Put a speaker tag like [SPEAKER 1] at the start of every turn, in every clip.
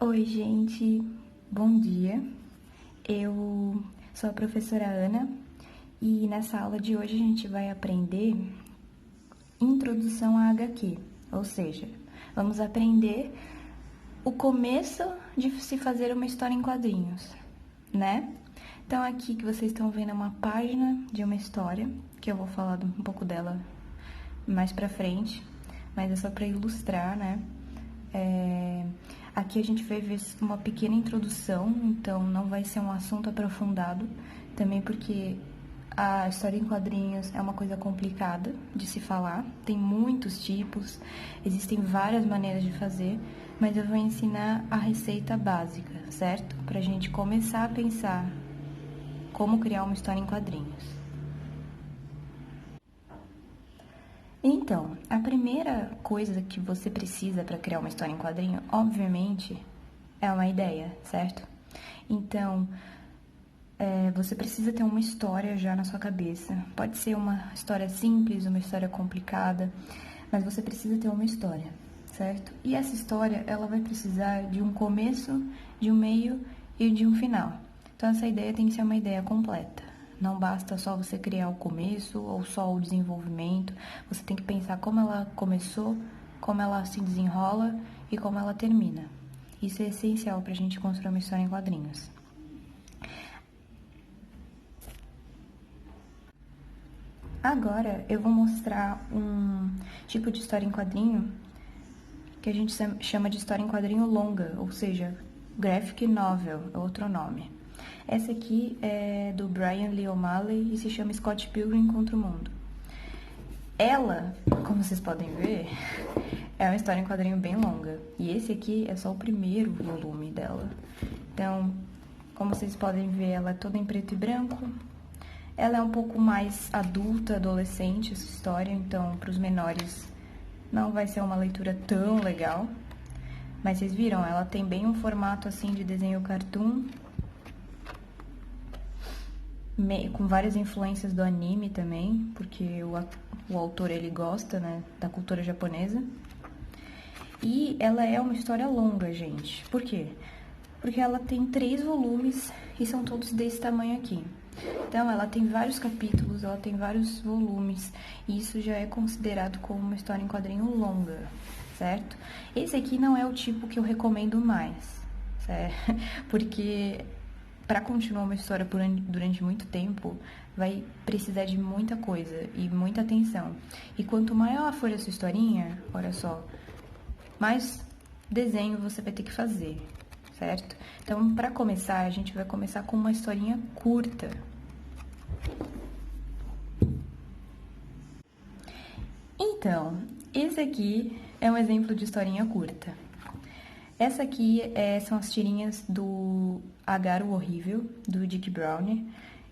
[SPEAKER 1] Oi, gente, bom dia. Eu sou a professora Ana e nessa aula de hoje a gente vai aprender introdução à HQ, ou seja, vamos aprender o começo de se fazer uma história em quadrinhos, né? Então aqui que vocês estão vendo é uma página de uma história, que eu vou falar um pouco dela mais pra frente, mas é só pra ilustrar, né? Aqui a gente vai ver uma pequena introdução, então não vai ser um assunto aprofundado, também porque a história em quadrinhos é uma coisa complicada de se falar, tem muitos tipos, existem várias maneiras de fazer, mas eu vou ensinar a receita básica, certo? Pra gente começar a pensar como criar uma história em quadrinhos. Então, a primeira coisa que você precisa para criar uma história em quadrinho, obviamente, é uma ideia, certo? Então, você precisa ter uma história já na sua cabeça. Pode ser uma história simples, uma história complicada, mas você precisa ter uma história, certo? E essa história, ela vai precisar de um começo, de um meio e de um final. Então, essa ideia tem que ser uma ideia completa. Não basta só você criar o começo ou só o desenvolvimento. Você tem que pensar como ela começou, como ela se desenrola e como ela termina. Isso é essencial para a gente construir uma história em quadrinhos. Agora eu vou mostrar um tipo de história em quadrinho que a gente chama de história em quadrinho longa, ou seja, graphic novel, é outro nome. Essa aqui é do Brian Lee O'Malley e se chama Scott Pilgrim contra o Mundo. Ela, como vocês podem ver, é uma história em quadrinho bem longa. E esse aqui é só o primeiro volume dela. Então, como vocês podem ver, ela é toda em preto e branco. Ela é um pouco mais adulta, adolescente, essa história. Então, para os menores, não vai ser uma leitura tão legal. Mas vocês viram, ela tem bem um formato assim de desenho cartoon, com várias influências do anime também, porque o autor ele gosta, né, da cultura japonesa. E ela é uma história longa, gente. Por quê? Porque ela tem 3 volumes e são todos desse tamanho aqui. Então, ela tem vários capítulos, ela tem vários volumes, e isso já é considerado como uma história em quadrinho longa, certo? Esse aqui não é o tipo que eu recomendo mais, certo? Porque para continuar uma história durante muito tempo, vai precisar de muita coisa e muita atenção. E quanto maior for a sua historinha, olha só, mais desenho você vai ter que fazer, certo? Então, para começar, a gente vai começar com uma historinha curta. Então, esse aqui é um exemplo de historinha curta. Essa aqui são as tirinhas do Agar o Horrível, do Dick Brown.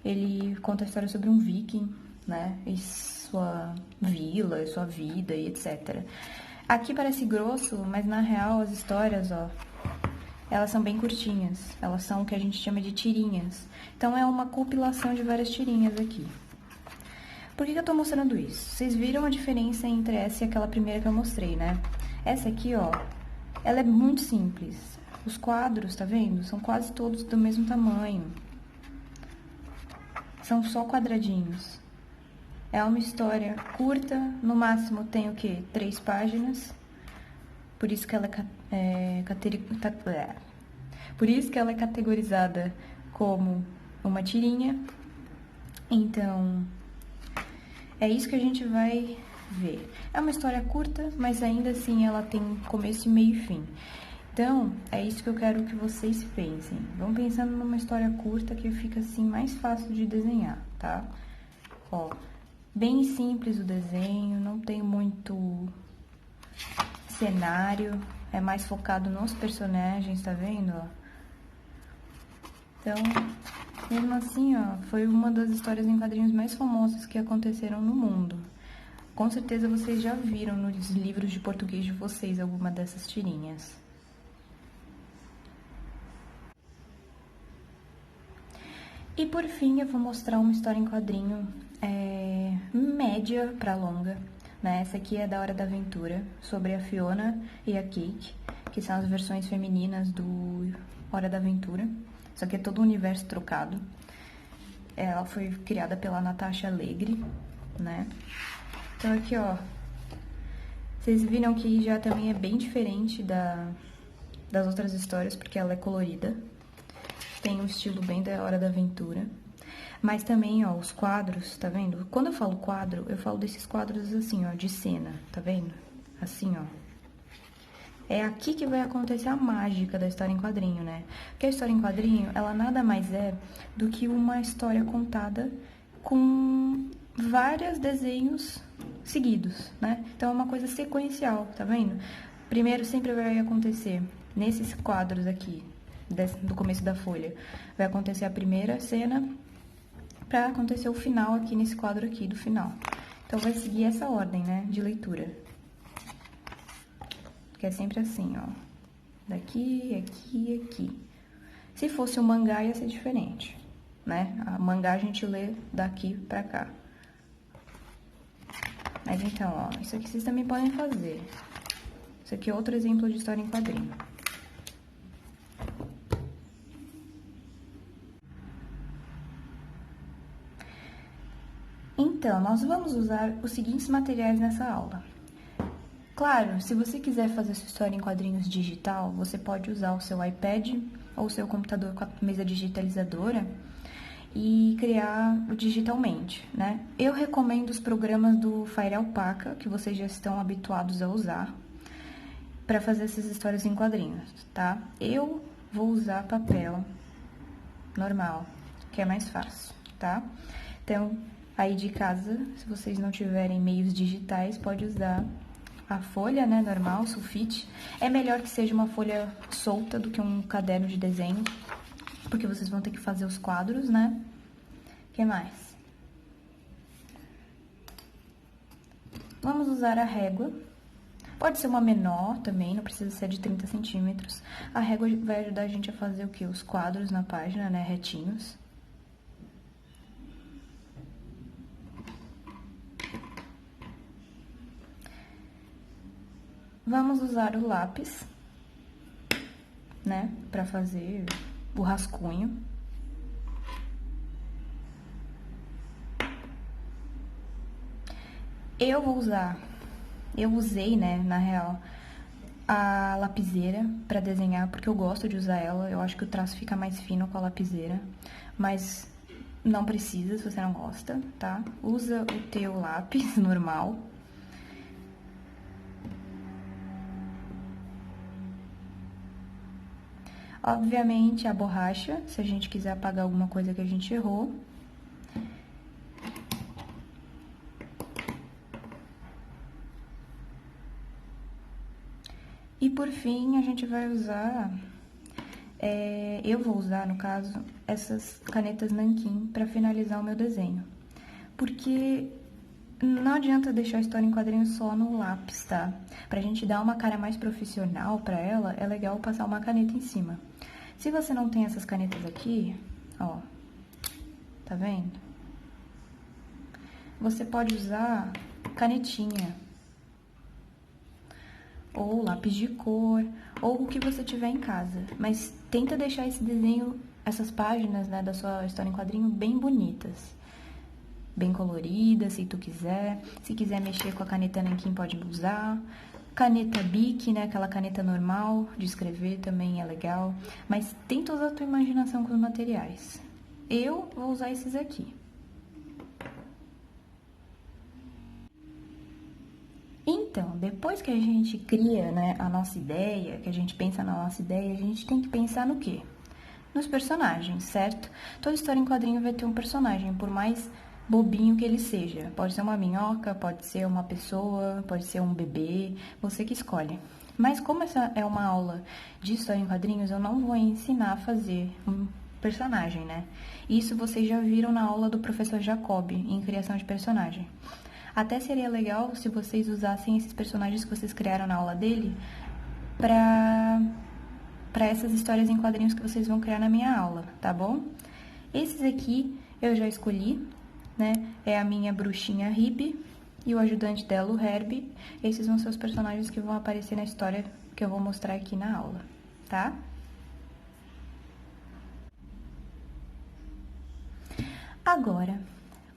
[SPEAKER 1] Ele conta a história sobre um viking, né? E sua vila, sua vida e etc. Aqui parece grosso, mas na real as histórias, ó, elas são bem curtinhas. Elas são o que a gente chama de tirinhas. Então é uma compilação de várias tirinhas aqui. Por que eu tô mostrando isso? Vocês viram a diferença entre essa e aquela primeira que eu mostrei, né? Essa aqui, ó, ela é muito simples. Os quadros, tá vendo? São quase todos do mesmo tamanho. São só quadradinhos. É uma história curta, no máximo tem o quê? 3 páginas. Por isso que ela por isso que ela é categorizada como uma tirinha. Então, é isso que a gente vai ver. É uma história curta, mas ainda assim ela tem começo, meio e fim. Então, é isso que eu quero que vocês pensem. Vão pensando numa história curta que fica assim mais fácil de desenhar, tá? Ó, bem simples o desenho, não tem muito cenário, é mais focado nos personagens, tá vendo? Ó? Então, mesmo assim, ó, foi uma das histórias em quadrinhos mais famosas que aconteceram no mundo. Com certeza vocês já viram nos livros de português de vocês alguma dessas tirinhas. E por fim, eu vou mostrar uma história em quadrinho média para longa. Né? Essa aqui é da Hora da Aventura, sobre a Fiona e a Kate. que são as versões femininas do Hora da Aventura. Isso aqui é todo o universo trocado. Ela foi criada pela Natasha Allegri, né? Então aqui, ó, vocês viram que já também é bem diferente das outras histórias, porque ela é colorida. Tem um estilo bem da Hora da Aventura. Mas também, ó, os quadros, tá vendo? Quando eu falo quadro, eu falo desses quadros assim, ó, de cena, tá vendo? Assim, ó. É aqui que vai acontecer a mágica da história em quadrinho, né? Porque a história em quadrinho, ela nada mais é do que uma história contada com vários desenhos seguidos, né? Então é uma coisa sequencial, tá vendo? Primeiro sempre vai acontecer nesses quadros aqui, do começo da folha, vai acontecer a primeira cena pra acontecer o final aqui nesse quadro aqui do final. Então vai seguir essa ordem, né, de leitura. Que é sempre assim, ó. Daqui, aqui, aqui. Se fosse um mangá, ia ser diferente, né? A mangá a gente lê daqui pra cá. Mas então, ó, isso aqui vocês também podem fazer. Isso aqui é outro exemplo de história em quadrinho. Então, nós vamos usar os seguintes materiais nessa aula. Claro, se você quiser fazer sua história em quadrinhos digital, você pode usar o seu iPad ou o seu computador com a mesa digitalizadora e criar digitalmente, né? Eu recomendo os programas do Fire Alpaca, que vocês já estão habituados a usar, para fazer essas histórias em quadrinhos, tá? Eu vou usar papel normal, que é mais fácil, tá? Então, aí de casa, se vocês não tiverem meios digitais, pode usar a folha, né, normal, sulfite. É melhor que seja uma folha solta do que um caderno de desenho, porque vocês vão ter que fazer os quadros, né? O que mais? Vamos usar a régua. Pode ser uma menor também, não precisa ser de 30 centímetros. A régua vai ajudar a gente a fazer o quê? Os quadros na página, né, retinhos. Vamos usar o lápis, né, pra fazer o rascunho. Eu usei, né, na real, a lapiseira pra desenhar, porque eu gosto de usar ela, eu acho que o traço fica mais fino com a lapiseira, mas não precisa se você não gosta, tá? Usa o teu lápis normal. Obviamente, a borracha, se a gente quiser apagar alguma coisa que a gente errou. E por fim, a gente vai usar, eu vou usar, no caso, essas canetas nanquim para finalizar o meu desenho. Porque não adianta deixar a história em quadrinhos só no lápis, tá? Pra gente dar uma cara mais profissional pra ela, é legal passar uma caneta em cima. Se você não tem essas canetas aqui, ó, tá vendo? Você pode usar canetinha, ou lápis de cor, ou o que você tiver em casa. Mas tenta deixar esse desenho, essas páginas, né, da sua história em quadrinho bem bonitas. Bem colorida, se tu quiser. Se quiser mexer com a caneta nanquim, pode usar. Caneta Bic, né? Aquela caneta normal de escrever também é legal. Mas tenta usar a tua imaginação com os materiais. Eu vou usar esses aqui. Então, depois que a gente cria, né, a nossa ideia, que a gente pensa na nossa ideia, a gente tem que pensar no quê? Nos personagens, certo? Toda história em quadrinho vai ter um personagem, por mais bobinho que ele seja. Pode ser uma minhoca, pode ser uma pessoa, pode ser um bebê, você que escolhe. Mas como essa é uma aula de história em quadrinhos, eu não vou ensinar a fazer um personagem, né? Isso vocês já viram na aula do professor Jacob, em criação de personagem. Até seria legal se vocês usassem esses personagens que vocês criaram na aula dele para essas histórias em quadrinhos que vocês vão criar na minha aula, tá bom? Esses aqui eu já escolhi, né? É a minha bruxinha Rib e o ajudante dela, o Herbie. Esses vão ser os personagens que vão aparecer na história que eu vou mostrar aqui na aula, tá? Agora,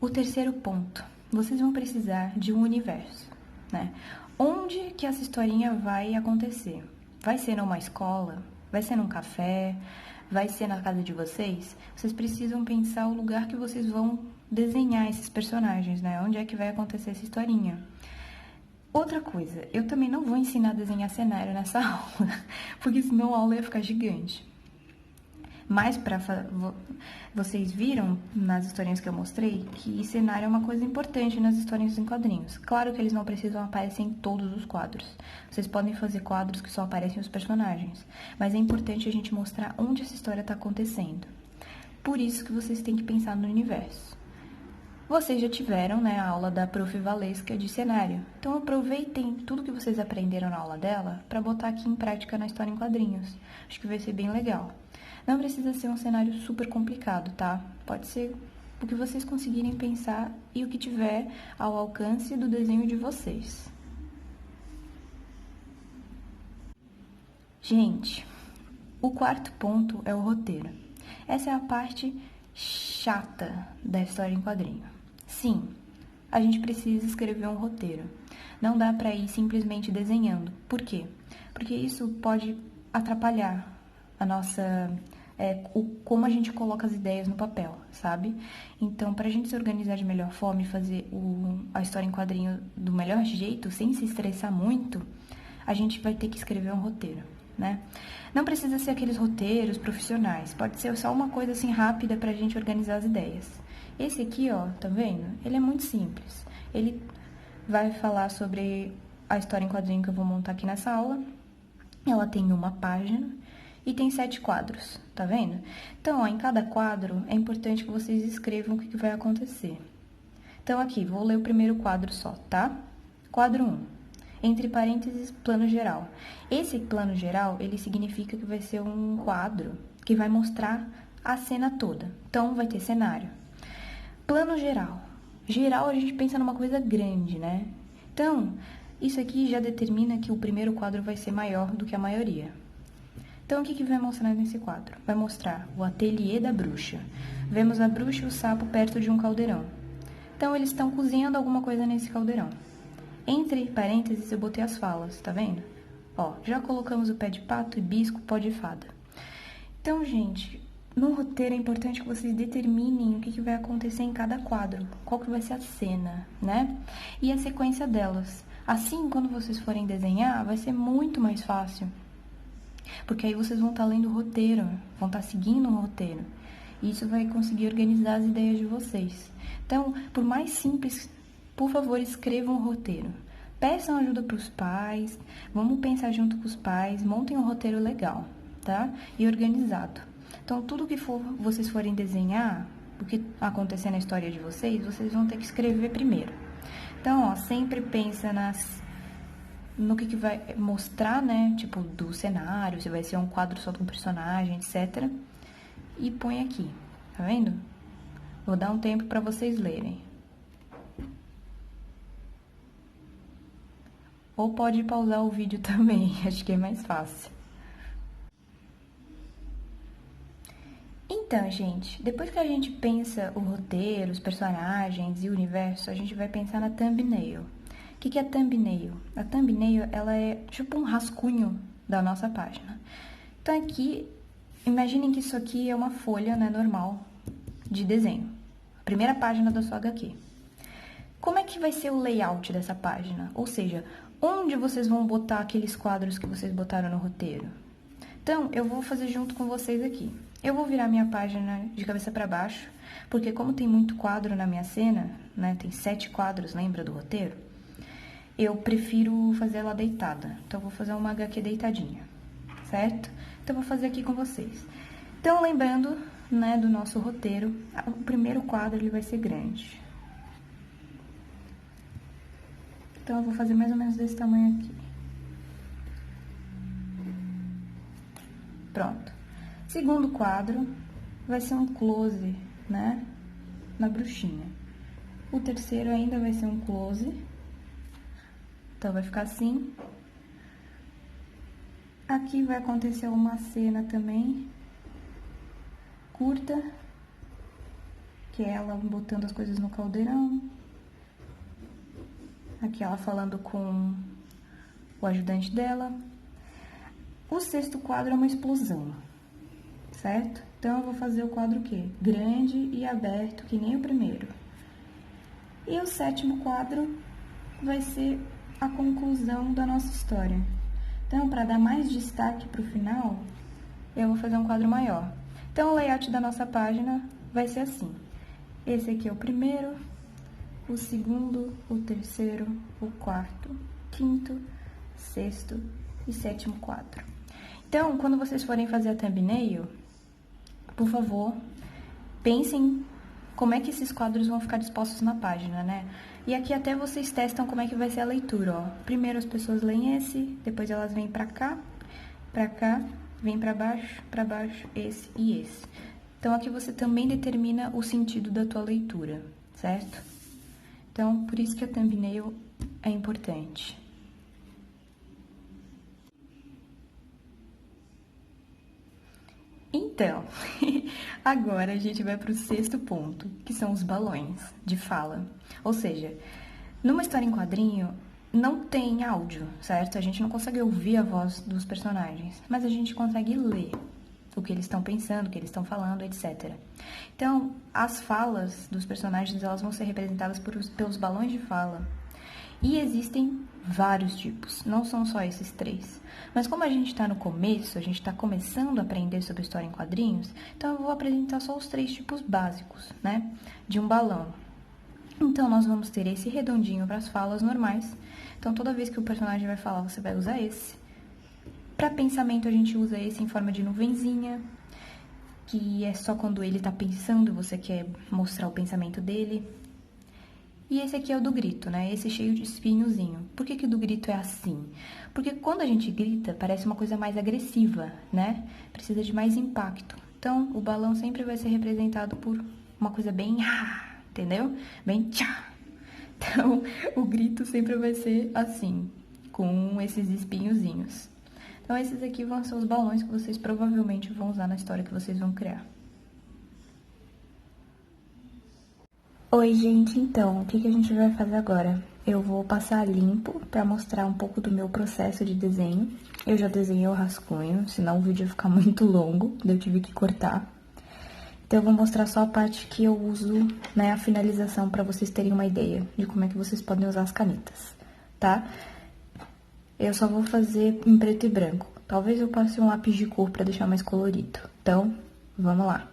[SPEAKER 1] o terceiro ponto. Vocês vão precisar de um universo, né? Onde que essa historinha vai acontecer? Vai ser numa escola? Vai ser num café? Vai ser na casa de vocês? Vocês precisam pensar o lugar que vocês vão desenhar esses personagens, né? Onde é que vai acontecer essa historinha? Outra coisa, eu também não vou ensinar a desenhar cenário nessa aula, porque senão a aula ia ficar gigante. Mas vocês viram nas historinhas que eu mostrei que cenário é uma coisa importante nas histórias em quadrinhos. Claro que eles não precisam aparecer em todos os quadros. Vocês podem fazer quadros que só aparecem os personagens, mas é importante a gente mostrar onde essa história está acontecendo. Por isso que vocês têm que pensar no universo. Vocês já tiveram, né, a aula da Prof. Valesca de cenário. Então aproveitem tudo que vocês aprenderam na aula dela para botar aqui em prática na história em quadrinhos. Acho que vai ser bem legal. Não precisa ser um cenário super complicado, tá? Pode ser o que vocês conseguirem pensar e o que tiver ao alcance do desenho de vocês. Gente, o quarto ponto é o roteiro. Essa é a parte chata da história em quadrinho. Sim, a gente precisa escrever um roteiro. Não dá para ir simplesmente desenhando. Por quê? Porque isso pode atrapalhar a nossa... como a gente coloca as ideias no papel, sabe? Então, para a gente se organizar de melhor forma e fazer a história em quadrinho do melhor jeito, sem se estressar muito, a gente vai ter que escrever um roteiro, né? Não precisa ser aqueles roteiros profissionais, pode ser só uma coisa assim rápida pra gente organizar as ideias. Esse aqui, ó, tá vendo? Ele é muito simples. Ele vai falar sobre a história em quadrinho que eu vou montar aqui nessa aula. Ela tem uma página e tem 7 quadros, tá vendo? Então, ó, em cada quadro é importante que vocês escrevam o que vai acontecer. Então, aqui, vou ler o primeiro quadro só, tá? Quadro 1. Entre parênteses, plano geral. Esse plano geral, ele significa que vai ser um quadro que vai mostrar a cena toda. Então, vai ter cenário. Plano geral. Geral, a gente pensa numa coisa grande, né? Então, isso aqui já determina que o primeiro quadro vai ser maior do que a maioria. Então, o que vai mostrar nesse quadro? Vai mostrar o ateliê da bruxa. Vemos a bruxa e o sapo perto de um caldeirão. Então, eles estão cozinhando alguma coisa nesse caldeirão. Entre parênteses, eu botei as falas, tá vendo? Ó, já colocamos o pé de pato, hibisco, pó de fada. Então, gente, no roteiro é importante que vocês determinem o que vai acontecer em cada quadro, qual que vai ser a cena, né? E a sequência delas. Assim, quando vocês forem desenhar, vai ser muito mais fácil. Porque aí vocês vão estar lendo o roteiro, vão estar seguindo o roteiro. E isso vai conseguir organizar as ideias de vocês. Então, por mais simples, por favor, escrevam o roteiro. Peçam ajuda para os pais, vamos pensar junto com os pais, montem um roteiro legal, tá? E organizado. Então, tudo que vocês forem desenhar, o que acontecer na história de vocês vão ter que escrever primeiro. Então, ó, sempre pensa no que vai mostrar, né? Tipo, do cenário, se vai ser um quadro só de um personagem, etc. E põe aqui, tá vendo? Vou dar um tempo para vocês lerem. Ou pode pausar o vídeo também, acho que é mais fácil. Então, gente, depois que a gente pensa o roteiro, os personagens e o universo, a gente vai pensar na thumbnail. O que é a thumbnail? A thumbnail, ela é tipo um rascunho da nossa página. Então, aqui, imaginem que isso aqui é uma folha, né, normal de desenho. A primeira página da sua HQ. Como é que vai ser o layout dessa página? Ou seja, onde vocês vão botar aqueles quadros que vocês botaram no roteiro? Então, eu vou fazer junto com vocês aqui. Eu vou virar minha página de cabeça para baixo, porque como tem muito quadro na minha cena, né, tem 7 quadros, lembra do roteiro? Eu prefiro fazer ela deitada. Então, eu vou fazer uma HQ deitadinha, certo? Então, eu vou fazer aqui com vocês. Então, lembrando, né, do nosso roteiro, o primeiro quadro ele vai ser grande. Então, eu vou fazer mais ou menos desse tamanho aqui. Pronto. Segundo quadro vai ser um close, né, na bruxinha. O terceiro ainda vai ser um close. Então, vai ficar assim. Aqui vai acontecer uma cena também curta, que é ela botando as coisas no caldeirão. Aqui ela falando com o ajudante dela. O sexto quadro é uma explosão, certo? Então, eu vou fazer o quadro o quê? Grande e aberto, que nem o primeiro. E o sétimo quadro vai ser a conclusão da nossa história. Então, para dar mais destaque para o final, eu vou fazer um quadro maior. Então, o layout da nossa página vai ser assim. Esse aqui é o primeiro, o segundo, o terceiro, o quarto, quinto, sexto e sétimo quadro. Então, quando vocês forem fazer a thumbnail, por favor, pensem como é que esses quadros vão ficar dispostos na página, né? E aqui até vocês testam como é que vai ser a leitura, ó. Primeiro as pessoas leem esse, depois elas vêm pra cá, vêm pra baixo, esse e esse. Então, aqui você também determina o sentido da tua leitura, certo? Então, por isso que a thumbnail é importante. Então, agora a gente vai para o sexto ponto, que são os balões de fala. Ou seja, numa história em quadrinho, não tem áudio, certo? A gente não consegue ouvir a voz dos personagens, mas a gente consegue ler o que eles estão pensando, o que eles estão falando, etc. Então, as falas dos personagens, elas vão ser representadas pelos balões de fala. E existem vários tipos, não são só esses 3. Mas como a gente está no começo, a gente está começando a aprender sobre história em quadrinhos, então eu vou apresentar só os 3 tipos básicos, né, de um balão. Então, nós vamos ter esse redondinho para as falas normais. Então, toda vez que o personagem vai falar, você vai usar esse. Para pensamento, a gente usa esse em forma de nuvenzinha, que é só quando ele está pensando e você quer mostrar o pensamento dele. E esse aqui é o do grito, né? Esse cheio de espinhozinho. Por que o do grito é assim? Porque quando a gente grita, parece uma coisa mais agressiva, né? Precisa de mais impacto. Então, o balão sempre vai ser representado por uma coisa bem... entendeu? Bem tchá. Então, o grito sempre vai ser assim, com esses espinhozinhos. Então, esses aqui vão ser os balões que vocês provavelmente vão usar na história que vocês vão criar. Oi, gente, então, o que a gente vai fazer agora? Eu vou passar limpo para mostrar um pouco do meu processo de desenho. Eu já desenhei o rascunho, senão o vídeo ia ficar muito longo, daí eu tive que cortar. Então, eu vou mostrar só a parte que eu uso, né, a finalização, para vocês terem uma ideia de como é que vocês podem usar as canetas, tá? Eu só vou fazer em preto e branco. Talvez eu passe um lápis de cor para deixar mais colorido. Então, vamos lá.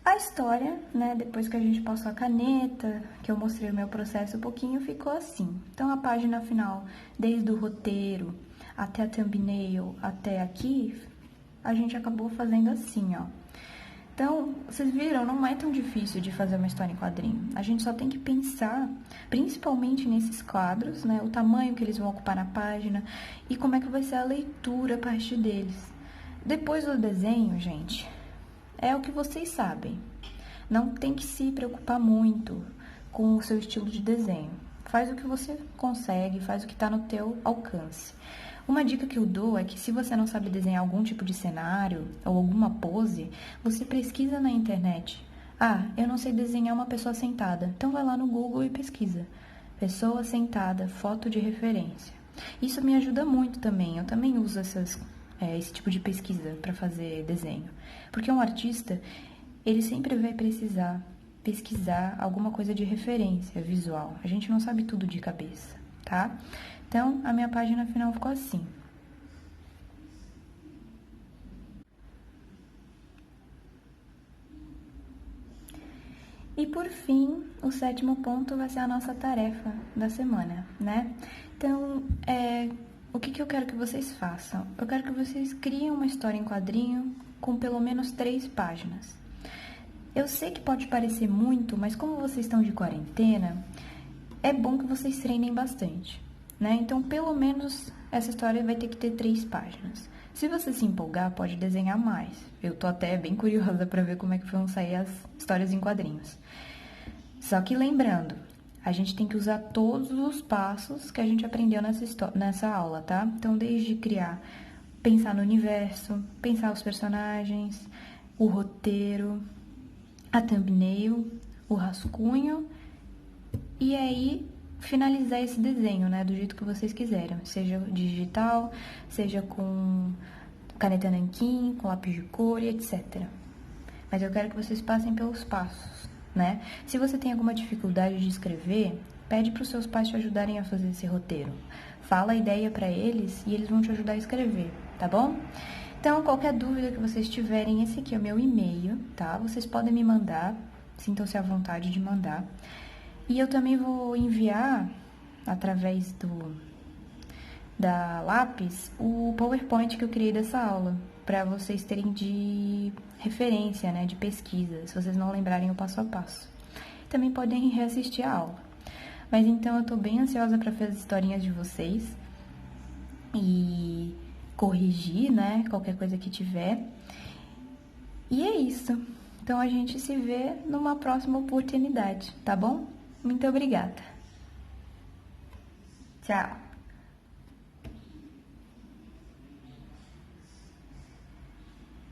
[SPEAKER 1] A história, né, depois que a gente passou a caneta, que eu mostrei o meu processo um pouquinho, ficou assim. Então, a página final, desde o roteiro até a thumbnail, até aqui, a gente acabou fazendo assim, ó. Então, vocês viram, não é tão difícil de fazer uma história em quadrinho. A gente só tem que pensar, principalmente nesses quadros, né, o tamanho que eles vão ocupar na página e como é que vai ser a leitura a partir deles. Depois do desenho, gente, é o que vocês sabem. Não tem que se preocupar muito com o seu estilo de desenho. Faz o que você consegue, faz o que está no teu alcance. Uma dica que eu dou é que se você não sabe desenhar algum tipo de cenário ou alguma pose, você pesquisa na internet. Ah, eu não sei desenhar uma pessoa sentada. Então vai lá no Google e pesquisa. Pessoa sentada, foto de referência. Isso me ajuda muito também. Eu também uso esse tipo de pesquisa para fazer desenho. Porque um artista, ele sempre vai precisar pesquisar alguma coisa de referência visual. A gente não sabe tudo de cabeça, tá? Então, a minha página final ficou assim. E por fim, o 7º ponto vai ser a nossa tarefa da semana, né? Então, o que eu quero que vocês façam? Eu quero que vocês criem uma história em quadrinho com pelo menos 3 páginas. Eu sei que pode parecer muito, mas como vocês estão de quarentena, é bom que vocês treinem bastante, né? Então, pelo menos, essa história vai ter que ter 3 páginas. Se você se empolgar, pode desenhar mais. Eu tô até bem curiosa para ver como é que vão sair as histórias em quadrinhos. Só que lembrando, a gente tem que usar todos os passos que a gente aprendeu nessa aula, tá? Então, desde pensar no universo, pensar os personagens, o roteiro, a thumbnail, o rascunho e aí finalizar esse desenho, né, do jeito que vocês quiserem, seja digital, seja com caneta nanquim, com lápis de cor e etc. Mas eu quero que vocês passem pelos passos, né? Se você tem alguma dificuldade de escrever, pede para os seus pais te ajudarem a fazer esse roteiro. Fala a ideia para eles e eles vão te ajudar a escrever, tá bom? Então, qualquer dúvida que vocês tiverem, esse aqui é o meu e-mail, tá? Vocês podem me mandar, sintam-se à vontade de mandar. E eu também vou enviar, através da Lápis, o PowerPoint que eu criei dessa aula, para vocês terem de referência, né, de pesquisa, se vocês não lembrarem o passo a passo. Também podem reassistir a aula. Mas então, eu tô bem ansiosa para fazer as historinhas de vocês e corrigir, né, qualquer coisa que tiver. E é isso. Então, a gente se vê numa próxima oportunidade, tá bom? Muito obrigada. Tchau.